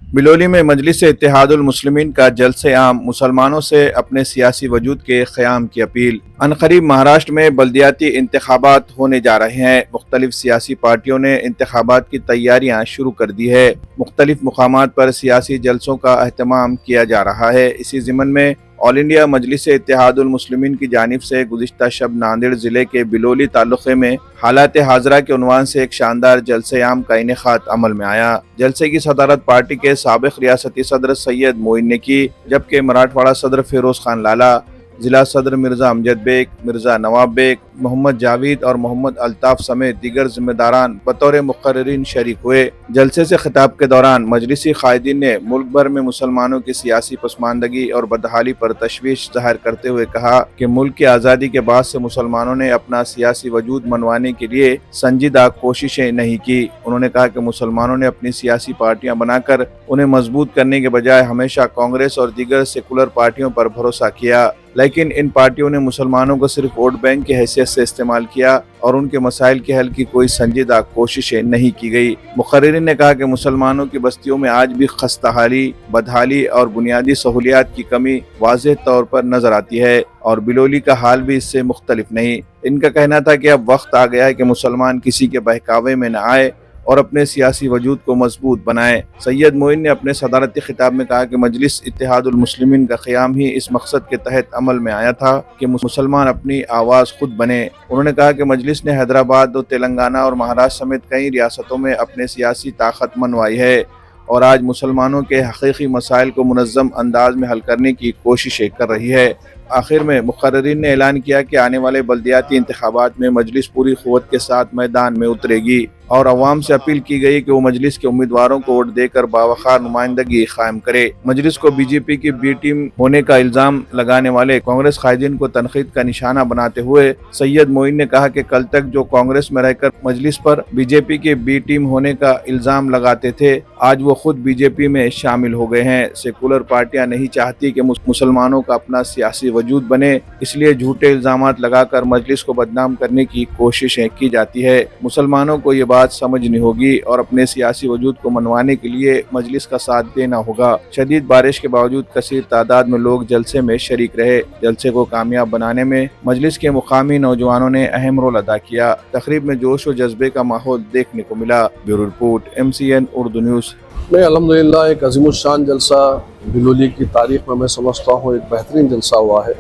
बिलोली में मजलिस इत्तेहादुल मुस्लिमीन का जलसे आम, मुसलमानों से अपने सियासी वजूद के क़याम की अपील। अनकरीब महाराष्ट्र में बल्दियाती इंतखाबात होने जा रहे हैं। मुख्तलिफ सियासी पार्टियों ने इंतखाबात की तैयारियां शुरू कर दी है। मुख्तलिफ मुकामात पर सियासी जलसों का अहतमाम किया जा रहा है। इसी ज़िमन में ऑल इंडिया मजलिस इत्तेहादुल मुस्लिमीन की जानिब से गुज़िश्ता शब नांदेड़ ज़िले के बिलोली तालुक़े में हालात हाज़रा के उन्वान से एक शानदार जलसे आम का इनेकाद अमल में आया। जलसे की सदारत पार्टी के साबिक़ रियासती सदर सैयद मोइन ने की, जबकि मराठवाड़ा सदर फिरोज़ खान लाला, जिला सदर मिर्ज़ा अमजद बेग, मिर्ज़ा नवाब बेग, मोहम्मद जावेद और मोहम्मद अल्ताफ़ समेत दीगर ज़िम्मेदारान बतौर मुक़र्रिरीन शरीक हुए। जलसे से खिताब के दौरान मजलिसी क़ायदीन ने मुल्क भर में मुसलमानों की सियासी पसमानदगी और बदहाली पर तशवीश ज़ाहिर करते हुए कहा कि मुल्क की आज़ादी के बाद से मुसलमानों ने अपना सियासी वजूद मनवाने के लिए संजीदा कोशिशें नहीं की। उन्होंने कहा कि मुसलमानों ने अपनी सियासी पार्टियां बनाकर उन्हें मजबूत करने के बजाय हमेशा कांग्रेस और दीगर सेकुलर पार्टियों पर भरोसा किया, लेकिन इन पार्टियों ने मुसलमानों को सिर्फ वोट बैंक की हैसियत से इस्तेमाल किया और उनके मसाइल के हल की कोई संजीदा कोशिशें नहीं की गई। मुक़र्रिरीन ने कहा कि मुसलमानों की बस्तियों में आज भी खस्ताहाली, बदहाली और बुनियादी सहूलियात की कमी वाज़ेह तौर पर नजर आती है और बिलोली का हाल भी इससे मुख्तलिफ नहीं। इनका कहना था कि अब वक्त आ गया है कि मुसलमान किसी के बहकावे में न आए और अपने सियासी वजूद को मजबूत बनाए। सैयद मोइन ने अपने सदारती खिताब में कहा कि मजलिस इत्तेहादुल मुस्लिमीन का क़याम ही इस मकसद के तहत अमल में आया था कि मुसलमान अपनी आवाज़ खुद बने। उन्होंने कहा कि मजलिस ने हैदराबाद और तेलंगाना और महाराष्ट्र समेत कई रियासतों में अपने सियासी ताकत मनवाई है और आज मुसलमानों के हकीकी मसाइल को मुनज़्ज़म अंदाज में हल करने की कोशिशें कर रही है। आखिर में मुक़र्रिरीन ने ऐलान किया कि आने वाले बल्दियाती इंतखाबात में मजलिस पूरी क़ुव्वत के साथ मैदान में उतरेगी और अवाम से अपील की गई कि वो मजलिस के उम्मीदवारों को वोट देकर बावखार नुमाइंदगी कायम करे। मजलिस को बीजेपी की बी टीम होने का इल्ज़ाम लगाने वाले कांग्रेस कायदीन को तनकीद का निशाना बनाते हुए सैयद मोइन ने कहा कि कल तक जो कांग्रेस में रहकर मजलिस पर बीजेपी के बी टीम होने का इल्ज़ाम लगाते थे, आज वो खुद बीजेपी में शामिल हो गए हैं। सेकुलर पार्टियां नहीं चाहती कि मुसलमानों का अपना सियासी वजूद बने, इसलिए झूठे इल्ज़ामात लगाकर मजलिस को बदनाम करने की कोशिशें की जाती है। मुसलमानों को ये बात समझनी होगी और अपने सियासी वजूद को मनवाने के लिए मजलिस का साथ देना होगा। शदीद बारिश के बावजूद कसीर तादाद में लोग जलसे में शरीक रहे। जलसे को कामयाब बनाने में मजलिस के मुकामी नौजवानों ने अहम रोल अदा किया। तकरीब में जोश और जज्बे का माहौल देखने को मिला। Bureau report, MCN Urdu news. मैं अल्हम्दुलिल्लाह एक अज़ीमुश्शान जलसा बिलोली की तारीख़ में मैं समझता हूँ एक बेहतरीन जलसा हुआ है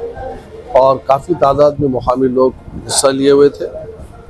और काफ़ी तादाद में मुकामी लोग हिस्सा लिए हुए थे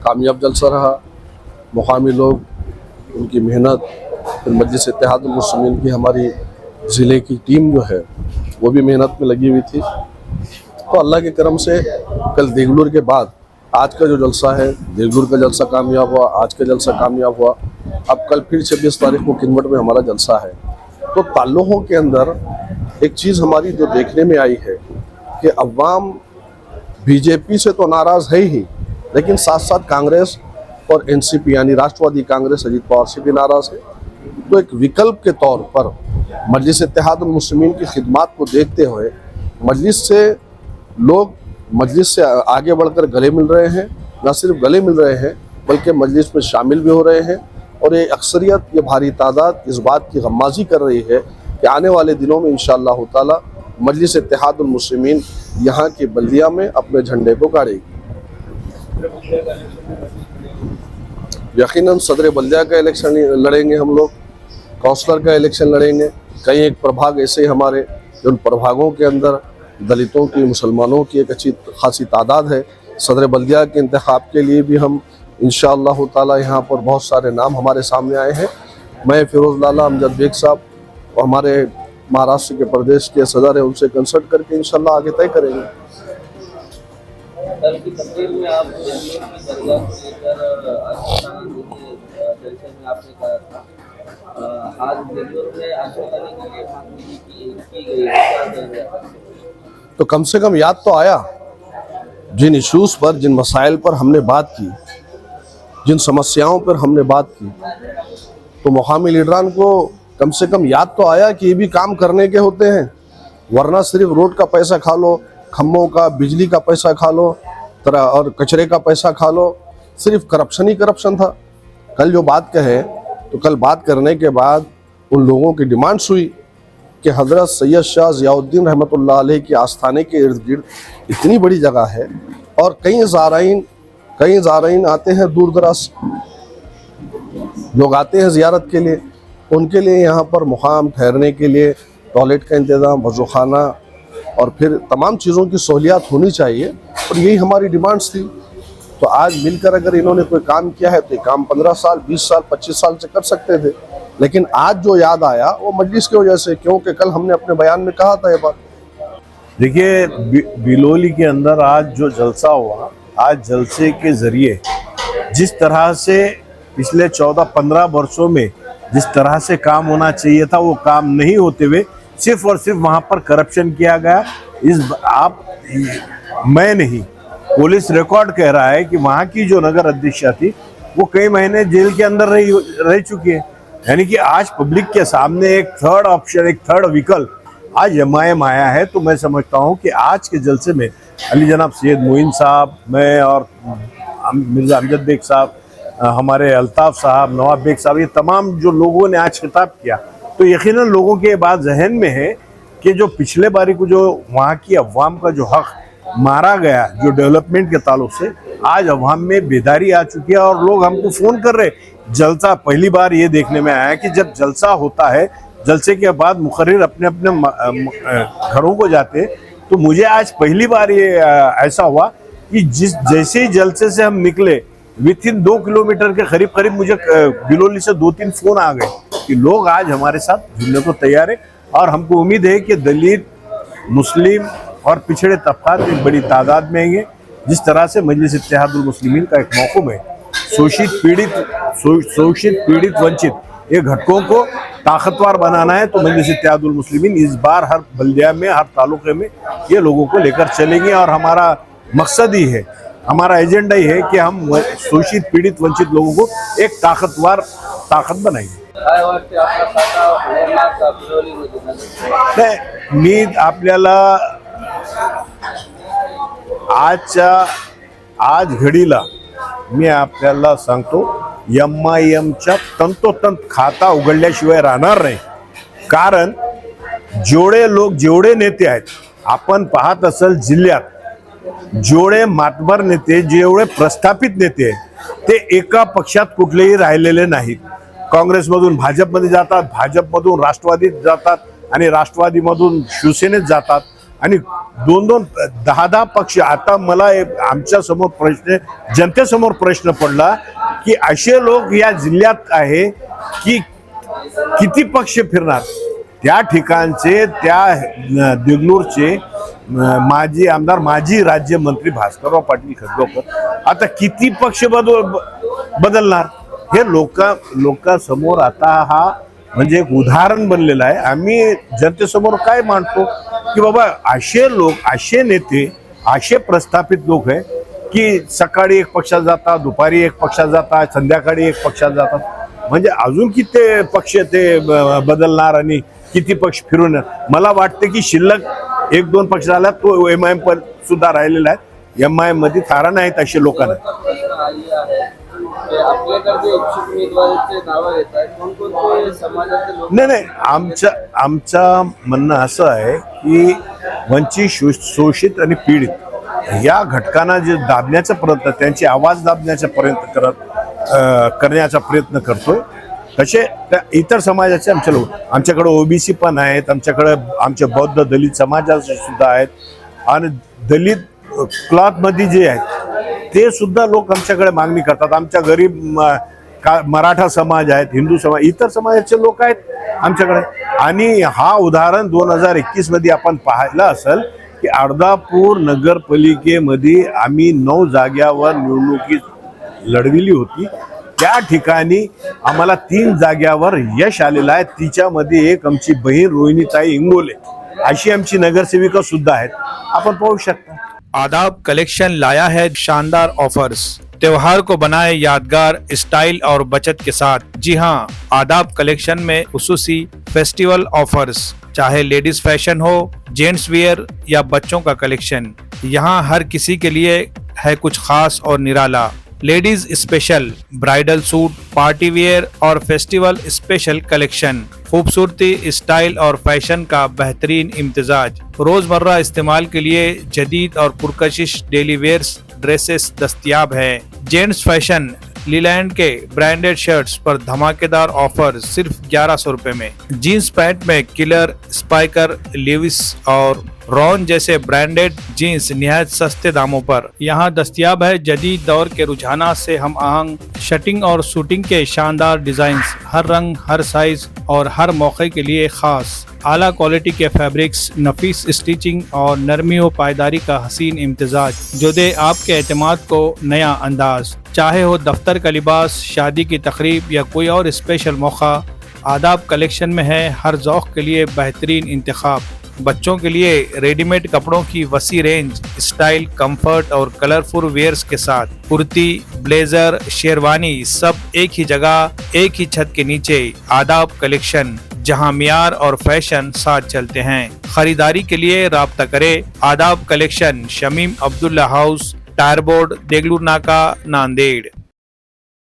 कामयाब जलसा रहा। मुकामी लोग, उनकी मेहनत, फिर मजलिस इत्तेहादुल मुस्लिमीन की हमारी ज़िले की टीम जो है वो भी मेहनत में लगी हुई थी। तो अल्लाह के करम से कल देगलूर के बाद आज का जो जलसा है, देगलूर का जलसा कामयाब हुआ, आज का जलसा कामयाब हुआ। अब कल फिर 26 तारीख को किनवट में हमारा जलसा है। तो ताल्लुक़ों के अंदर एक चीज़ हमारी जो देखने में आई है कि अवाम बीजेपी से तो नाराज़ है ही, लेकिन साथ साथ कांग्रेस और NCP यानी राष्ट्रवादी कांग्रेस अजीत पवार से भी नाराज़ है। तो एक विकल्प के तौर पर मजलिस इत्तेहादुल मुस्लिमीन की खिदमात को देखते हुए मजलिस से लोग मजलिस से आगे बढ़कर गले मिल रहे हैं। न सिर्फ गले मिल रहे हैं बल्कि मजलिस में शामिल भी हो रहे हैं और ये अक्सरियत, ये भारी तादाद इस बात की गम्माज़ी कर रही है कि आने वाले दिनों में इंशाअल्लाह ताला मजलिस इत्तेहादुल मुस्लिमीन यहाँ की बल्दिया में अपने झंडे को गाड़ेगी। यकीनन सदर बल्दिया का इलेक्शन लड़ेंगे हम लोग, काउंसलर का इलेक्शन लड़ेंगे। कई एक प्रभाग ऐसे हमारे जो उन प्रभागों के अंदर दलितों की, मुसलमानों की एक अच्छी खासी तादाद है। सदर बल्दिया के इंतखाब के लिए भी हम इंशाअल्लाह ताला यहाँ पर बहुत सारे नाम हमारे सामने आए हैं। मैं फिरोज़ लाला, अमजद बेग साहब और हमारे महाराष्ट्र के प्रदेश के सदर हैं, उनसे कंसल्ट करके इंशाअल्लाह आगे तय करेंगे। कल की तकरीर में आप जलसे की दरगाह को जलसे में आपने कहा था आज बेंगलुरु में आशंकाने के लिए मांग की गई, तो कम से कम याद तो आया जिन इश्यूज़ पर, जिन मसाइल पर हमने बात की, जिन समस्याओं पर हमने बात की, तो मुकामी लीडरान को कम से कम याद तो आया कि ये भी काम करने के होते हैं। वरना सिर्फ रोड का पैसा खा लो, खम्भों का, बिजली का पैसा खा लो और कचरे का पैसा खा लो, सिर्फ करप्शन ही करप्शन था। कल जो बात कहे तो कल बात करने के बाद उन लोगों की डिमांड्स हुई कि हज़रत सैयद शाह ज़ियाउद्दीन रहमतुल्लाह अलैह की आस्थाने के इर्द गिर्द इतनी बड़ी जगह है और कई ज़ाराइन आते हैं, दूर दराज लोग आते हैं ज़ियारत के लिए, उनके लिए यहाँ पर मुकाम, ठहरने के लिए टॉयलेट का इंतज़ाम, वज़ूखाना और फिर तमाम चीज़ों की सहूलियात होनी चाहिए, और यही हमारी डिमांड्स थी। तो आज मिलकर अगर इन्होंने कोई काम किया है तो ये काम 15 साल, 20 साल, 25 साल से कर सकते थे, लेकिन आज जो याद आया वो मजलिस की वजह से, क्योंकि कल हमने अपने बयान में कहा था ये बात। देखिए, बिलोली के अंदर आज जो जलसा हुआ, आज जलसे के ज़रिए जिस तरह से पिछले 14-15 वर्षों में जिस तरह से काम होना चाहिए था वो काम नहीं होते हुए सिर्फ और सिर्फ वहाँ पर करप्शन किया गया। मैं नहीं, पुलिस रिकॉर्ड कह रहा है कि वहाँ की जो नगर अध्यक्षा थी वो कई महीने जेल के अंदर रह चुकी है। यानी कि आज पब्लिक के सामने एक थर्ड ऑप्शन, एक थर्ड विकल्प आज एमआईएम आया है। तो मैं समझता हूँ कि आज के जलसे में अली जनाब सैयद मोइन साहब, मैं और मिर्ज़ा अमजद बेग साहब, हमारे अल्ताफ़ साहब, नवाब बेग साहब, ये तमाम जो लोगों ने आज खिताब किया, तो यकीनन लोगों के बात जहन में है कि जो पिछले बारी को जो वहाँ की अवाम का जो हक मारा गया जो डेवलपमेंट के ताल्लुक से, आज अवाम में बेदारी आ चुकी है और लोग हमको फ़ोन कर रहे। जलसा पहली बार ये देखने में आया कि जब जलसा होता है, जलसे के बाद मुकर्रिर अपने अपने घरों को जाते, तो मुझे आज पहली बार ये ऐसा हुआ कि जैसे ही जलसे से हम निकले, विथिन 2 किलोमीटर के करीब करीब मुझे बिलोली से 2-3 फ़ोन आ गए कि लोग आज हमारे साथ जुड़ने को तैयार है। और हमको उम्मीद है कि दलित, मुस्लिम और पिछड़े तबकात एक बड़ी तादाद में आएंगे। जिस तरह से मजलिस इत्तेहादुल मुस्लिमीन का एक मौक़िफ़ है, शोषित पीड़ित वंचित ये घटकों को ताकतवर बनाना है, तो मजलिस इत्तेहादुल मुस्लिमीन इस बार हर बल्दिया में, हर तालुके में ये लोगों को लेकर चलेंगे। और हमारा मकसद ही है, हमारा एजेंडा ही है कि हम शोषित पीड़ित वंचित लोगों को एक ताकत बनाएंगे। मी आपल्याला आज घडीला मी आपल्याला सांगतो, एमआयएमच्या तंतोतंत खाता उघडल्याशिवाय राहणार नाही। कारण जेवढे नेते आहेत, आपण पाहत असाल जिल्ह्यात जेवढे मातबर नेते, जेवढे प्रस्थापित नेते आहेत, ते एका पक्षात कुठलेही राहिलेले नाहीत। काँग्रेसमधून भाजपमध्ये जातात, भाजपमधून राष्ट्रवादीत जातात आणि राष्ट्रवादीमधून शिवसेनेत जातात आणि 2-2, 10-10 पक्ष। आता मला आमच्या समोर प्रश्न, जनतेसमोर प्रश्न पडला की असे लोक या जिल्ह्यात आहे की किती पक्ष फिरणार। त्या ठिकाणचे, त्या देगलूरचे माजी आमदार, माजी राज्यमंत्री भास्करराव पाटील खतगावकर आता किती पक्ष बदलणार, हे लोकांसमोर आता हा म्हणजे एक उदाहरण बनलेलं आहे। आम्ही जनतेसमोर काय मांडतो की बाबा असे लोक, असे नेते, असे प्रस्थापित लोक आहे की सकाळी एक पक्षात जातात, दुपारी एक पक्षात जातात, संध्याकाळी एक पक्षात जातात। म्हणजे अजून किती पक्ष ते बदलणार आणि किती पक्ष फिरून, मला वाटतं की शिल्लक 1-2 पक्ष झाला तो एमआयएम पण सुद्धा राहिलेला आहे। एमआयएम मध्ये थारा नाहीत असे लोकांना। नाही, आमचा म्हणणं असं आहे की वंचित, शोषित आणि पीडित या घटकांना जे दाबण्याचा प्रयत्न, त्यांची आवाज दाबण्याचा प्रयत्न करण्याचा प्रयत्न करतोय, तसे इतर समाजाचे आमचे लोक, आमच्याकडे ओबीसी पण आहेत, आमच्याकडे आमचे बौद्ध दलित समाजाचे सुद्धा आहेत आणि दलित क्लॉथ मध्ये जे आहेत ते सुद्धा लोक आमच्याकडे मागणी करतात। आमच्या गरीब मराठा समाज आहेत, हिंदू समाज, इतर समाजाचे लोक आहेत आमच्याकडे। आणि हा उदाहरण 2021 मध्ये आपण पाहिलं असेल की अर्धापूर नगरपालिकेमध्ये आम्ही 9 जाग्यावर निवडणुकी लढविली होती। त्या ठिकाणी आम्हाला 3 जाग्यावर यश आलेलं आहे। तिच्यामध्ये एक आमची बहीण रोहिणीताई इंगोले अशी आमची नगरसेविका सुद्धा आहेत, आपण पाहू शकता। आदाब कलेक्शन लाया है शानदार ऑफर्स, त्योहार को बनाए यादगार स्टाइल और बचत के साथ। जी हाँ, आदाब कलेक्शन में खुसूसी फेस्टिवल ऑफर्स, चाहे लेडीज फैशन हो, जेंट्स वियर या बच्चों का कलेक्शन, यहाँ हर किसी के लिए है कुछ खास और निराला। Ladies special, bridal suit, party wear और फेस्टिवल स्पेशल कलेक्शन, खूबसूरती, स्टाइल और फैशन का बेहतरीन इम्तिजाज, रोजमर्रा इस्तेमाल के लिए जदीद और पुरकशिश डेली वेयर्स ड्रेसेस दस्तयाब है। जेंट्स फैशन, लीलैंड के ब्रांडेड शर्ट्स पर धमाकेदार ऑफर सिर्फ 1100 रुपए में। जीन्स पैंट में किलर, स्पाइकर, लेविस और रॉन जैसे ब्रांडेड जीन्स निहायत सस्ते दामों पर यहाँ दस्तयाब है। जदीद दौर के रुझानात से हम आहंग शटिंग और शूटिंग के शानदार डिजाइन्स, हर रंग, हर साइज और हर मौके के लिए खास आला क्वालिटी के फैब्रिक्स, नफीस स्टिचिंग और नरमी व पायदारी का हसीन इम्तिजाज जो दे आपके एतमाद को नया अंदाज। चाहे हो दफ्तर का लिबास, शादी की तकरीब या कोई और स्पेशल मौका, आदाब कलेक्शन में है हर ज़ौक़ के लिए बेहतरीन इंतखाब। बच्चों के लिए रेडीमेड कपड़ों की वसी रेंज, स्टाइल, कंफर्ट और कलरफुल वेयर्स के साथ कुर्ती, ब्लेजर, शेरवानी सब एक ही जगह, एक ही छत के नीचे। आदाब कलेक्शन, जहां मियार और फैशन साथ चलते हैं। खरीदारी के लिए राब्ता करें। Aadab collection, Shamim Abdullah house, tyre board, Deglur नाका, नांदेड़।